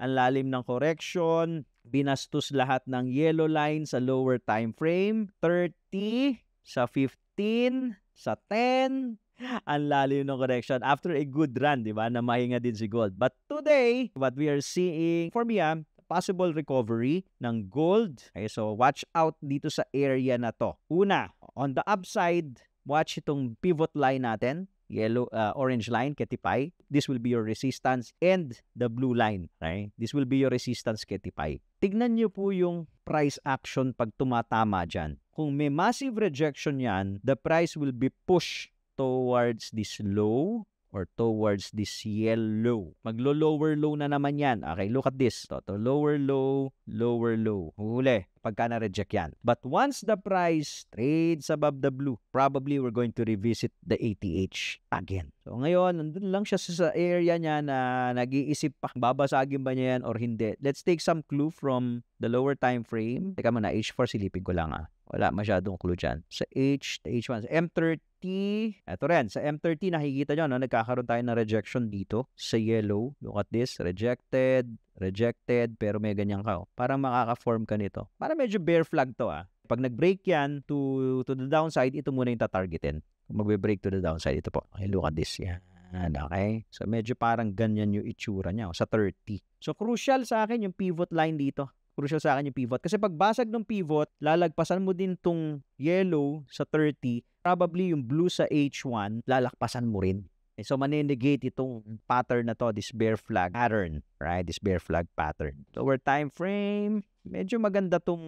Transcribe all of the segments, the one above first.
ang lalim ng correction, binastos lahat ng yellow line sa lower time frame, 30, sa 15, sa 10, ang lalim ng correction after a good run, di ba, na mahinga din si gold. But today, what we are seeing, for me, possible recovery ng gold. Okay, so watch out dito sa area na to. Una, on the upside, watch itong pivot line natin, orange line, Ketipay. This will be your resistance, and the blue line, right? This will be your resistance, Ketipay. Tignan nyo po yung price action pag tumatama dyan. Kung may massive rejection yan, the price will be pushed towards this low or towards this yellow. Maglo-lower low na naman yan. Okay, look at this. To lower low, lower low. Huli, pagka na-reject yan. But once the price trades above the blue, probably we're going to revisit the ATH again. So ngayon, nandun lang siya sa area niya na nag-iisip pa, babasagin ba niya yan or hindi. Let's take some clue from the lower time frame. Teka muna, H4 silipin ko lang Wala masyadong clue dyan. Sa H1, sa M30, ito rin, sa M30 nakikita nyo, nagkakaroon tayo ng rejection dito sa yellow. Look at this, rejected, pero may ganyan ka. Parang makaka-form ka nito. Parang medyo bear flag to Pag nag-break yan to the downside, ito muna yung tatargetin. Kung magbe-break to the downside, ito po. Okay, look at this. Yan. Okay? So medyo parang ganyan yung itsura niya sa 30. So crucial sa akin yung pivot line dito. Crucial sa akin yung pivot. Kasi pag basag ng pivot, lalagpasan mo din tong yellow sa 30, probably yung blue sa H1, lalakpasan mo rin. So, manenegate itong pattern na to, this bear flag pattern, right? This bear flag pattern. Lower time frame, medyo maganda tong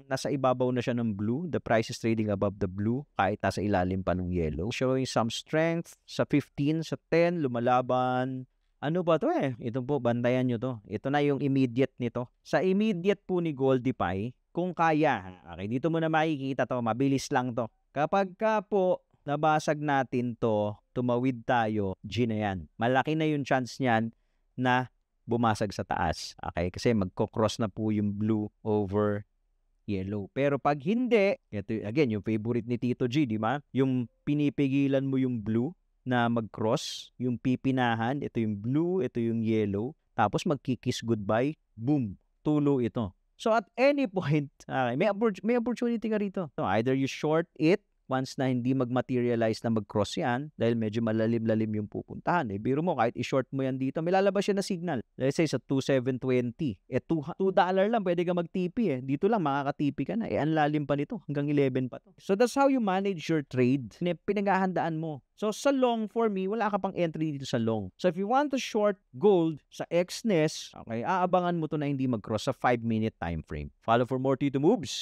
nasa ibabaw na siya ng blue. The price is trading above the blue, kahit nasa ilalim pa ng yellow. Showing some strength sa 15, sa 10, lumalaban. Ano ba to Ito po, bantayan nyo to. Ito na yung immediate nito. Sa immediate po ni Goldify, kung kaya, okay, dito mo na makikita to, mabilis lang to. Kapag ka po, nabasag natin to, tumawid tayo, G na yan. Malaki na yung chance niyan na bumasag sa taas. Okay, kasi magko-cross na po yung blue over yellow. Pero pag hindi, ito again, yung favorite ni Tito G, di ba? Yung pinipigilan mo yung blue, na mag-cross, yung pipinahan, ito yung blue, ito yung yellow, tapos magkikiss goodbye, boom, tulo ito. So at any point, may opportunity ka rito. So either you short it, once na hindi mag-materialize na mag-cross yan, dahil medyo malalim-lalim yung pupuntahan. Biro mo, kahit i-short mo yan dito, may lalabas yan na signal. Let's say sa 2,720. $2 lang, pwede ka mag-TP Dito lang, makaka-TP ka na. Ang lalim pa nito, hanggang 11 pa to. So that's how you manage your trade. Pinaghahandaan mo. So sa long, for me, wala ka pang entry dito sa long. So if you want to short gold sa XNES, okay, aabangan mo to na hindi mag-cross sa 5-minute time frame. Follow for more Tito Moves.